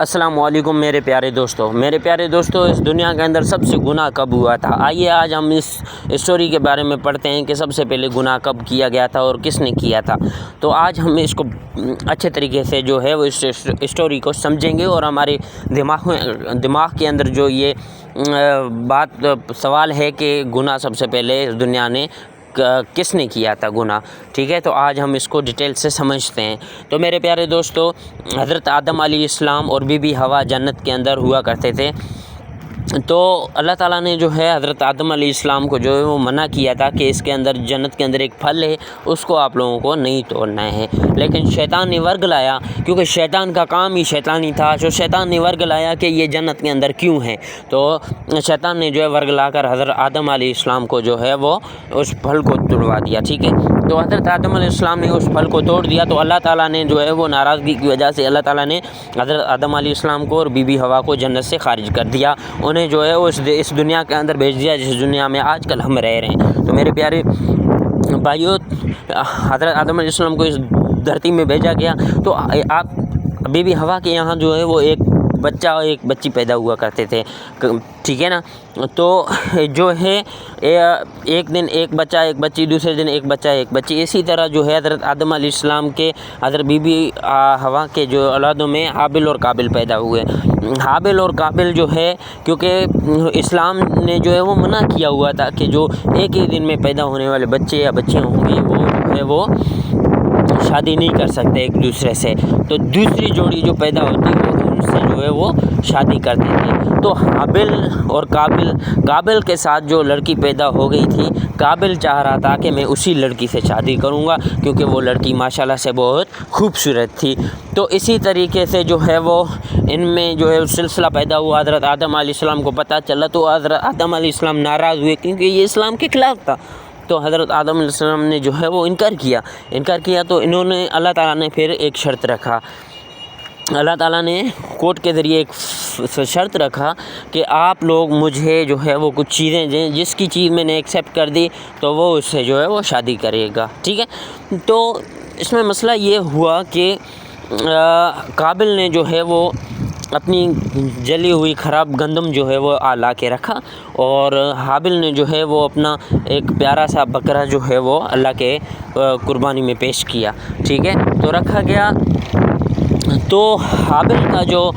السلام علیکم میرے پیارے دوستوں، اس دنیا کے اندر سب سے گناہ کب ہوا تھا؟ آئیے آج ہم اس اسٹوری کے بارے میں پڑھتے ہیں کہ سب سے پہلے گناہ کب کیا گیا تھا اور کس نے کیا تھا۔ تو آج ہم اس کو اچھے طریقے سے جو ہے وہ اس اسٹوری کو سمجھیں گے اور ہمارے دماغ کے اندر جو یہ سوال ہے کہ گناہ سب سے پہلے اس دنیا نے کس نے کیا تھا گناہ، ٹھیک ہے؟ تو آج ہم اس کو ڈیٹیل سے سمجھتے ہیں۔ تو میرے پیارے دوستو، حضرت آدم علیہ السلام اور بی بی حوا جنت کے اندر ہوا کرتے تھے۔ تو اللہ تعالیٰ نے جو ہے حضرت آدم علیہ السلام کو جو ہے وہ منع کیا تھا کہ اس کے اندر جنت کے اندر ایک پھل ہے، اس کو آپ لوگوں کو نہیں توڑنا ہے، لیکن شیطان نے ورگ لایا، کیونکہ شیطان کا کام ہی شیطانی تھا، جو شیطان نے ورگ لایا کہ یہ جنت کے اندر کیوں ہے، تو شیطان نے جو ہے ورگ لا کر حضرت آدم علیہ السلام کو جو ہے وہ اس پھل کو توڑوا دیا، ٹھیک ہے؟ تو حضرت آدم علیہ السلام نے اس پھل کو توڑ دیا، تو اللہ تعالیٰ نے جو ہے وہ ناراضگی کی وجہ سے اللہ تعالیٰ نے حضرت آدم علیہ السلام کو اور بی بی حوا کو جنت سے خارج کر دیا، انہیں جو ہے اس دنیا کے اندر بھیج دیا جس دنیا میں آج کل ہم رہ رہے ہیں۔ تو میرے پیارے بھائیو، حضرت آدم علیہ السلام کو اس دھرتی میں بھیجا گیا، تو آپ بی بی حوا کے یہاں جو ہے وہ ایک بچہ اور ایک بچی پیدا ہوا کرتے تھے، ٹھیک ہے نا؟ تو جو ہے ایک دن ایک بچہ ایک بچی، دوسرے دن ایک بچہ ایک بچی، اسی طرح جو ہے حضرت آدم علیہ السلام کے حضرت بی بی حوا کے جو اولادوں میں حابل اور قابل پیدا ہوئے۔ حابل اور قابل جو ہے، کیونکہ اسلام نے جو ہے وہ منع کیا ہوا تھا کہ جو ایک ہی دن میں پیدا ہونے والے بچے یا بچیاں ہوں گی وہ جو ہے وہ شادی نہیں کر سکتے ایک دوسرے سے، تو دوسری جوڑی جو پیدا ہوتی ہے وہ ان سے جو ہے وہ شادی کرتے تھے۔ تو حابل اور قابل کے ساتھ جو لڑکی پیدا ہو گئی تھی، قابل چاہ رہا تھا کہ میں اسی لڑکی سے شادی کروں گا، کیونکہ وہ لڑکی ماشاءاللہ سے بہت خوبصورت تھی۔ تو اسی طریقے سے جو ہے وہ ان میں جو ہے سلسلہ پیدا ہوا، حضرت آدم علیہ السلام کو پتہ چلا، تو حضرت آدم علیہ السلام ناراض ہوئے کیونکہ یہ اسلام کے خلاف تھا۔ تو حضرت آدم علیہ السلام نے جو ہے وہ انکار کیا، تو انہوں نے اللہ تعالیٰ نے پھر ایک شرط رکھا، اللہ تعالیٰ نے کورٹ کے ذریعے ایک شرط رکھا کہ آپ لوگ مجھے جو ہے وہ کچھ چیزیں دیں، جس کی چیز میں نے ایکسیپٹ کر دی تو وہ اس سے جو ہے وہ شادی کرے گا، ٹھیک ہے؟ تو اس میں مسئلہ یہ ہوا کہ قابل نے جو ہے وہ اپنی جلی ہوئی خراب گندم جو ہے وہ لا کے رکھا، اور حابل نے جو ہے وہ اپنا ایک پیارا سا بکرا جو ہے وہ اللہ کے قربانی میں پیش کیا، ٹھیک ہے؟ تو رکھا گیا، تو حابل کا جو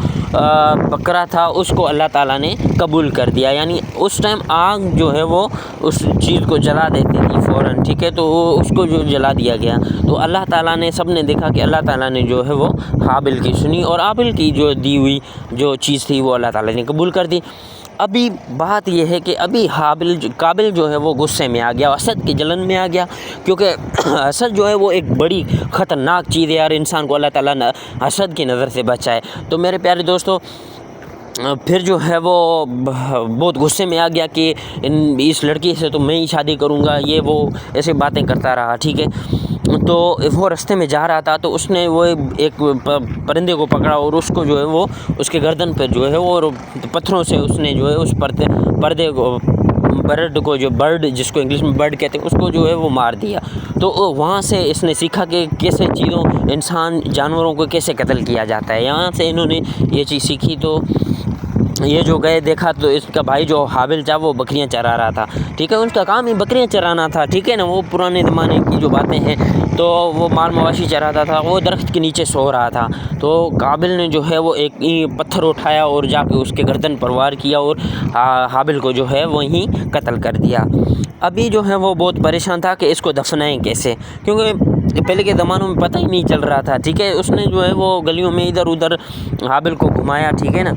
بکرا تھا اس کو اللہ تعالیٰ نے قبول کر دیا، یعنی اس ٹائم آگ جو ہے وہ اس چیز کو جلا دیتی تھی فوراً، ٹھیک ہے؟ تو اس کو جو جلا دیا گیا، تو اللہ تعالیٰ نے سب نے دیکھا کہ اللہ تعالیٰ نے جو ہے وہ حابل کی سنی، اور حابل کی جو دی ہوئی جو چیز تھی وہ اللہ تعالیٰ نے قبول کر دی۔ ابھی بات یہ ہے کہ ابھی قابل جو ہے وہ غصے میں آ گیا، حسد کی جلن میں آ گیا، کیونکہ حسد جو ہے وہ ایک بڑی خطرناک چیز ہے، اور انسان کو اللہ تعالیٰ نے حسد کی نظر سے بچائے۔ تو میرے پیارے دوستو، پھر جو ہے وہ بہت غصے میں آ گیا کہ اس لڑکی سے تو میں ہی شادی کروں گا، یہ وہ ایسے باتیں کرتا رہا، ٹھیک ہے؟ تو وہ راستے میں جا رہا تھا، تو اس نے وہ ایک پرندے کو پکڑا، اور اس کو جو ہے وہ اس کے گردن پہ جو ہے وہ پتھروں سے اس نے جو ہے اس پردے کو برڈ جس کو انگلش میں برڈ کہتے ہیں، اس کو جو ہے وہ مار دیا۔ تو وہاں سے اس نے سیکھا کہ کیسے چیزوں جانوروں کو کیسے قتل کیا جاتا ہے، یہاں سے انہوں نے یہ چیز سیکھی۔ تو یہ جو گئے دیکھا تو اس کا بھائی جو حابل تھا وہ بکریاں چرا رہا تھا، ٹھیک ہے؟ اس کا کام ہی بکریاں چرانا تھا، ٹھیک ہے نا؟ وہ پرانے زمانے کی جو باتیں ہیں، تو وہ مال مواشی چراتا تھا، وہ درخت کے نیچے سو رہا تھا۔ تو قابل نے جو ہے وہ ایک پتھر اٹھایا اور جا کے اس کے گردن پر وار کیا، اور حابل کو جو ہے وہیں قتل کر دیا۔ ابھی جو ہے وہ بہت پریشان تھا کہ اس کو دفنائیں کیسے، کیونکہ پہلے کے زمانوں میں پتہ ہی نہیں چل رہا تھا، ٹھیک ہے؟ اس نے جو ہے وہ گلیوں میں ادھر ادھر حابل کو گھمایا، ٹھیک ہے نا؟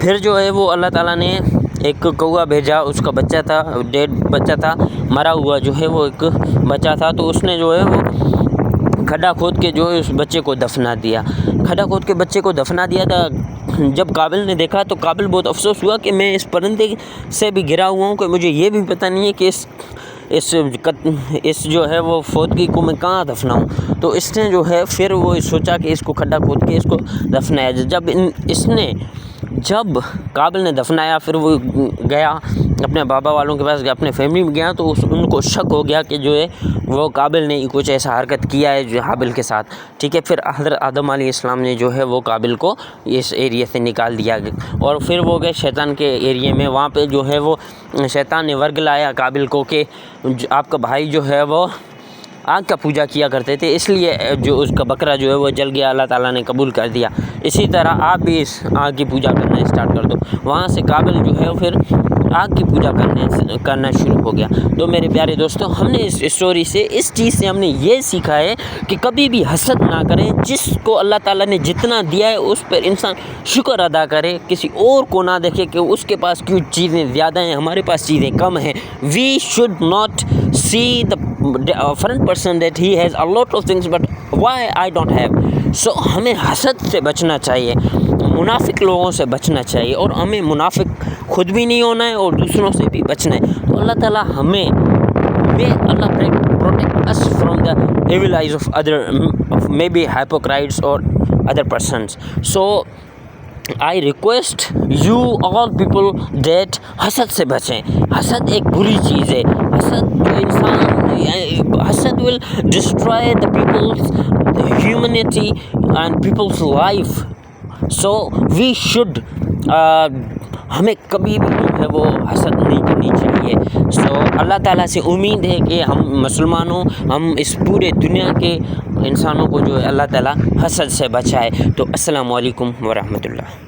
پھر جو ہے وہ اللہ تعالیٰ نے ایک کوا بھیجا، اس کا بچہ تھا، ڈیڈ بچہ تھا، مرا ہوا جو ہے وہ ایک بچہ تھا، تو اس نے جو ہے وہ کھڈا کھود کے جو ہے اس بچے کو دفنا دیا، بچے کو دفنا دیا تھا۔ جب قابل نے دیکھا تو قابل بہت افسوس ہوا کہ میں اس پرندے سے بھی گرا ہوا ہوں، کہ مجھے یہ بھی پتہ نہیں ہے کہ اس جو ہے وہ فوتگی کو میں کہاں دفناؤں۔ تو اس نے جو ہے پھر وہ سوچا کہ اس کو کھڈا کھود کے اس کو دفنایا۔ جب قابل نے دفنایا، پھر وہ گیا اپنے بابا والوں کے پاس گیا، اپنے فیملی میں گیا، تو ان کو شک ہو گیا کہ جو ہے وہ قابل نے کچھ ایسا حرکت کیا ہے جو حابل کے ساتھ، ٹھیک ہے۔ پھر حضرت آدم علیہ السلام نے جو ہے وہ قابل کو اس ایریے سے نکال دیا اور پھر وہ گئے شیطان کے ایریے میں، وہاں پہ جو ہے وہ شیطان نے ورگ لایا قابل کو کہ آپ کا بھائی جو ہے وہ آگ کا پوجا کیا کرتے تھے، اس لیے جو اس کا بکرا جو ہے وہ جل گیا، اللہ تعالیٰ نے قبول کر دیا، اسی طرح آپ بھی اس آگ کی پوجا کرنا اسٹارٹ کر دو۔ وہاں سے قابل جو ہے پھر آگ کی پوجا کرنا شروع ہو گیا۔ تو میرے پیارے دوستو، ہم نے اس اسٹوری سے، اس چیز سے ہم نے یہ سیکھا ہے کہ کبھی بھی حسد نہ کریں، جس کو اللہ تعالیٰ نے جتنا دیا ہے اس پر انسان شکر ادا کرے، کسی اور کو نہ دیکھے کہ اس کے پاس کیوں چیزیں زیادہ ہیں، ہمارے پاس چیزیں کم ہیں۔ We should not see the front person that he has a lot of things but why I don't have. So ہمیں حسد سے بچنا چاہیے، منافق لوگوں سے بچنا چاہیے، اور ہمیں منافق خود بھی نہیں ہونا ہے اور دوسروں سے بھی بچنا ہے۔ تو اللہ تعالیٰ ہمیں اللہ protect us from the evil eyes of other maybe hypocrites or other persons. So I request you all people that حسد سے بچیں۔ حسد ایک بری چیز ہے، حسد will destroy the people's humanity and people's life. So we should ہمیں کبھی بھی جو ہے وہ حسد نہیں کرنی چاہیے۔ سو اللہ تعالیٰ سے امید ہے کہ ہم مسلمانوں، ہم اس پورے دنیا کے انسانوں کو جو ہے اللہ تعالیٰ حسد سے بچائے۔ تو السلام علیکم ورحمۃ اللہ۔